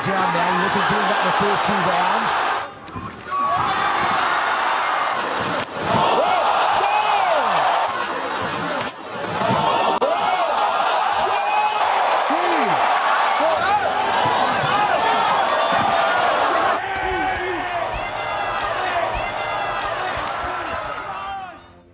down now. He wasn't doing that in the first 2 rounds.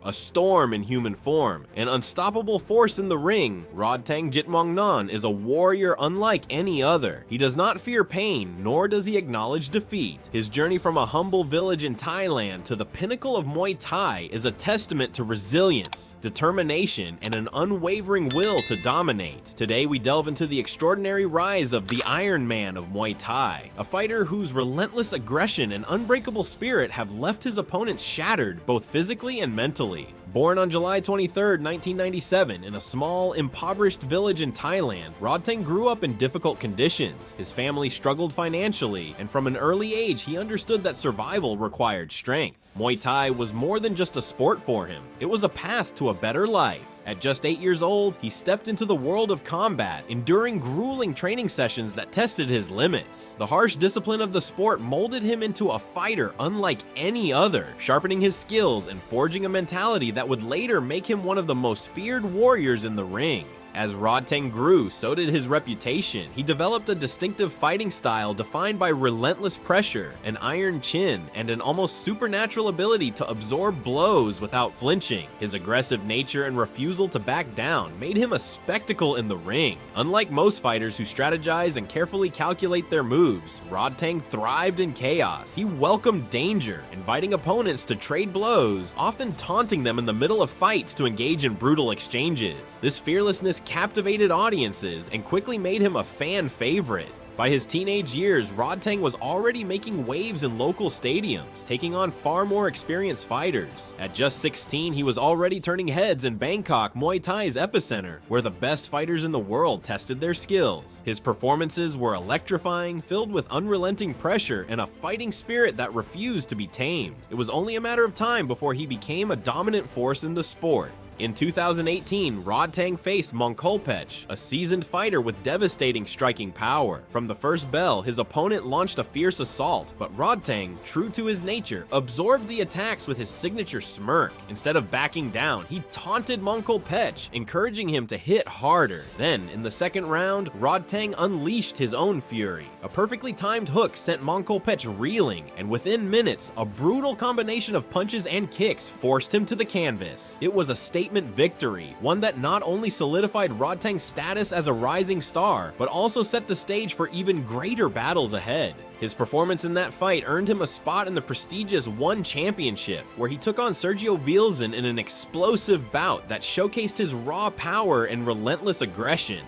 A storm in human form, an unstoppable force in the ring, Rodtang 𝐃𝐨𝐽 is a warrior unlike any other. He does not fear pain, nor does he acknowledge defeat. His journey from a humble village in Thailand to the pinnacle of Muay Thai is a testament to resilience, determination, and an unwavering will to dominate. Today we delve into the extraordinary rise of the Iron Man of Muay Thai, a fighter whose relentless aggression and unbreakable spirit have left his opponents shattered both physically and mentally. Born on July 23, 1997 in a small, impoverished village in Thailand, Rodtang grew up in difficult conditions. His family struggled financially, and from an early age he understood that survival required strength. Muay Thai was more than just a sport for him. It was a path to a better life. At just 8 years old, he stepped into the world of combat, enduring grueling training sessions that tested his limits. The harsh discipline of the sport molded him into a fighter unlike any other, sharpening his skills and forging a mentality that would later make him one of the most feared warriors in the ring. As Rodtang grew, so did his reputation. He developed a distinctive fighting style defined by relentless pressure, an iron chin, and an almost supernatural ability to absorb blows without flinching. His aggressive nature and refusal to back down made him a spectacle in the ring. Unlike most fighters who strategize and carefully calculate their moves, Rodtang thrived in chaos. He welcomed danger, inviting opponents to trade blows, often taunting them in the middle of fights to engage in brutal exchanges. This fearlessness captivated audiences and quickly made him a fan favorite. By his teenage years, Rodtang was already making waves in local stadiums, taking on far more experienced fighters. At just 16, he was already turning heads in Bangkok, Muay Thai's epicenter, where the best fighters in the world tested their skills. His performances were electrifying, filled with unrelenting pressure and a fighting spirit that refused to be tamed. It was only a matter of time before he became a dominant force in the sport. In 2018, Rodtang faced 𝐼𝐻, a seasoned fighter with devastating striking power. From the first bell, his opponent launched a fierce assault, but Rodtang, true to his nature, absorbed the attacks with his signature smirk. Instead of backing down, he taunted 𝐼𝐻, encouraging him to hit harder. Then, in the second round, Rodtang unleashed his own fury. A perfectly timed hook sent 𝐼𝐻 reeling, and within minutes, a brutal combination of punches and kicks forced him to the canvas. It was a statement victory, one that not only solidified Rodtang's status as a rising star, but also set the stage for even greater battles ahead. His performance in that fight earned him a spot in the prestigious ONE Championship, where he took on 𝐼𝐻𝐽 in an explosive bout that showcased his raw power and relentless aggression.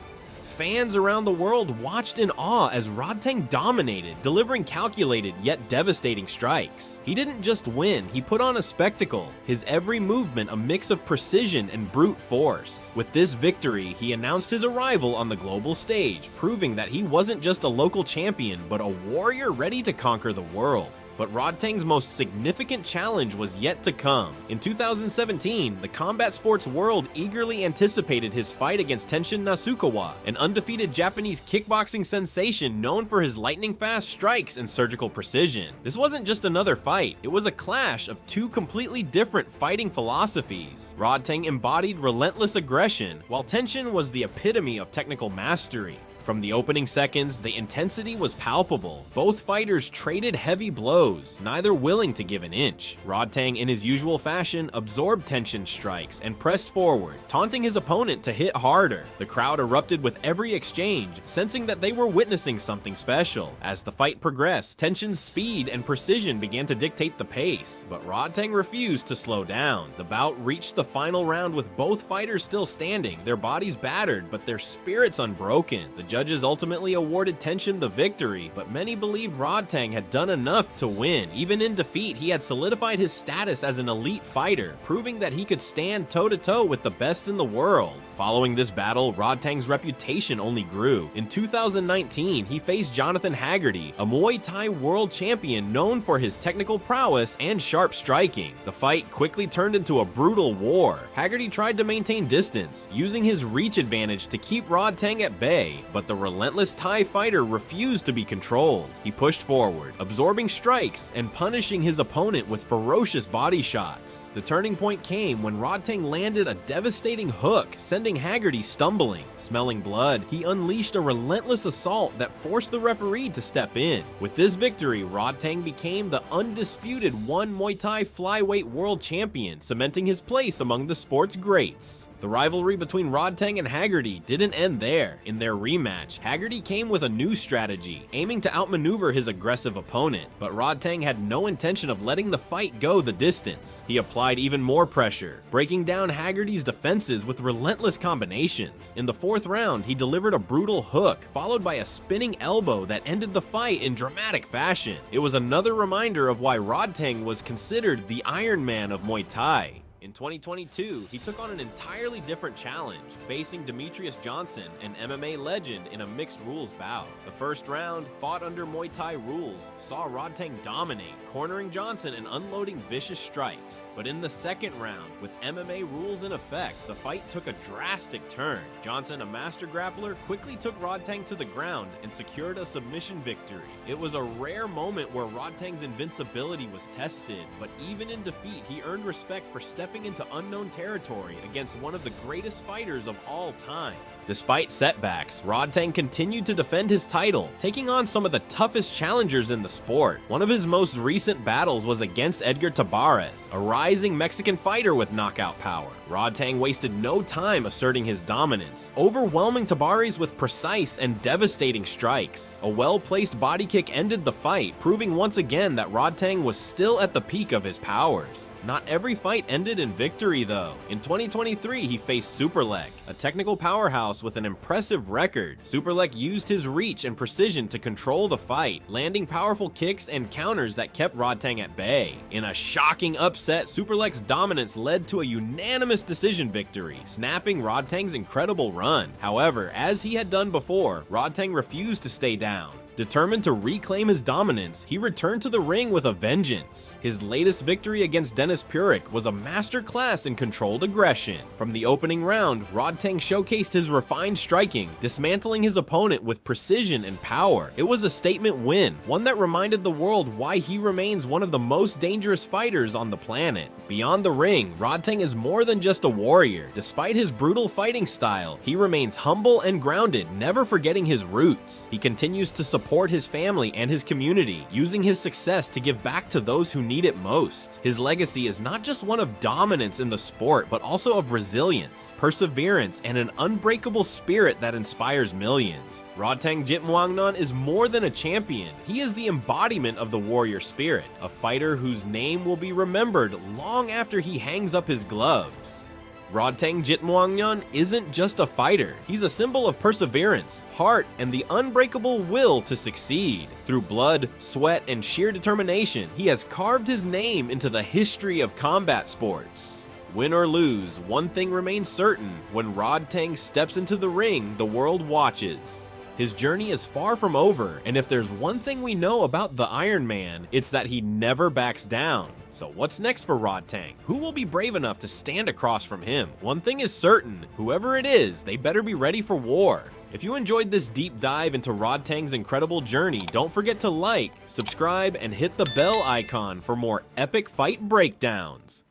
Fans around the world watched in awe as Rodtang dominated, delivering calculated yet devastating strikes. He didn't just win, he put on a spectacle, his every movement a mix of precision and brute force. With this victory, he announced his arrival on the global stage, proving that he wasn't just a local champion, but a warrior ready to conquer the world. But Rodtang's most significant challenge was yet to come. In 2017, the combat sports world eagerly anticipated his fight against 𝐻𝐻𝐽 Nasukawa, an undefeated Japanese kickboxing sensation known for his lightning-fast strikes and surgical precision. This wasn't just another fight, it was a clash of two completely different fighting philosophies. Rodtang embodied relentless aggression, while 𝐻𝐻𝐽 was the epitome of technical mastery. From the opening seconds, the intensity was palpable. Both fighters traded heavy blows, neither willing to give an inch. Rodtang, in his usual fashion, absorbed 𝐻𝐻𝐽's strikes and pressed forward, taunting his opponent to hit harder. The crowd erupted with every exchange, sensing that they were witnessing something special. As the fight progressed, 𝐻𝐻𝐽's speed and precision began to dictate the pace, but Rodtang refused to slow down. The bout reached the final round with both fighters still standing, their bodies battered, but their spirits unbroken. The judges ultimately awarded 𝐻𝐻𝐽 the victory, but many believed Rodtang had done enough to win. Even in defeat, he had solidified his status as an elite fighter, proving that he could stand toe-to-toe with the best in the world. Following this battle, Rodtang's reputation only grew. In 2019, he faced Jonathan Haggerty, a Muay Thai world champion known for his technical prowess and sharp striking. The fight quickly turned into a brutal war. Haggerty tried to maintain distance, using his reach advantage to keep Rodtang at bay, but but the relentless Thai fighter refused to be controlled. He pushed forward, absorbing strikes and punishing his opponent with ferocious body shots. The turning point came when Rodtang landed a devastating hook, sending Haggerty stumbling. Smelling blood, he unleashed a relentless assault that forced the referee to step in. With this victory, Rodtang became the undisputed Muay Thai flyweight world champion, cementing his place among the sport's greats. The rivalry between Rodtang and Haggerty didn't end there. In their rematch, Haggerty came with a new strategy, aiming to outmaneuver his aggressive opponent, but Rodtang had no intention of letting the fight go the distance. He applied even more pressure, breaking down Haggerty's defenses with relentless combinations. In the fourth round, he delivered a brutal hook, followed by a spinning elbow that ended the fight in dramatic fashion. It was another reminder of why Rodtang was considered the Iron Man of Muay Thai. In 2022, he took on an entirely different challenge, facing Demetrius Johnson, an MMA legend, in a mixed rules bout. The first round, fought under Muay Thai rules, saw Rodtang dominate, cornering Johnson and unloading vicious strikes. But in the second round, with MMA rules in effect, the fight took a drastic turn. Johnson, a master grappler, quickly took Rodtang to the ground and secured a submission victory. It was a rare moment where Rodtang's invincibility was tested, but even in defeat, he earned respect for stepping into unknown territory against one of the greatest fighters of all time. Despite setbacks, Rodtang continued to defend his title, taking on some of the toughest challengers in the sport. One of his most recent battles was against 𝐷𝐵𝐻, a rising Mexican fighter with knockout power. Rodtang wasted no time asserting his dominance, overwhelming 𝐷𝐵𝐻 with precise and devastating strikes. A well-placed body kick ended the fight, proving once again that Rodtang was still at the peak of his powers. Not every fight ended in victory though. In 2023, he faced 𝐸, a technical powerhouse with an impressive record. 𝐸 used his reach and precision to control the fight, landing powerful kicks and counters that kept Rodtang at bay. In a shocking upset, 𝐸's dominance led to a unanimous decision victory, snapping Rodtang's incredible run. However, as he had done before, Rodtang refused to stay down. Determined to reclaim his dominance, he returned to the ring with a vengeance. His latest victory against Denis Puric was a masterclass in controlled aggression. From the opening round, Rodtang showcased his refined striking, dismantling his opponent with precision and power. It was a statement win, one that reminded the world why he remains one of the most dangerous fighters on the planet. Beyond the ring, Rodtang is more than just a warrior. Despite his brutal fighting style, he remains humble and grounded, never forgetting his roots. He continues to support his family and his community, using his success to give back to those who need it most. His legacy is not just one of dominance in the sport, but also of resilience, perseverance, and an unbreakable spirit that inspires millions. Rodtang 𝐶𝐽 is more than a champion. He is the embodiment of the warrior spirit, a fighter whose name will be remembered long after he hangs up his gloves. Rodtang 𝐶𝐽 isn't just a fighter, he's a symbol of perseverance, heart, and the unbreakable will to succeed. Through blood, sweat, and sheer determination, he has carved his name into the history of combat sports. Win or lose, one thing remains certain: when Rodtang steps into the ring, the world watches. His journey is far from over, and if there's one thing we know about the Iron Man, it's that he never backs down. So what's next for Rodtang? Who will be brave enough to stand across from him? One thing is certain, whoever it is, they better be ready for war. If you enjoyed this deep dive into Rodtang's incredible journey, don't forget to like, subscribe, and hit the bell icon for more epic fight breakdowns.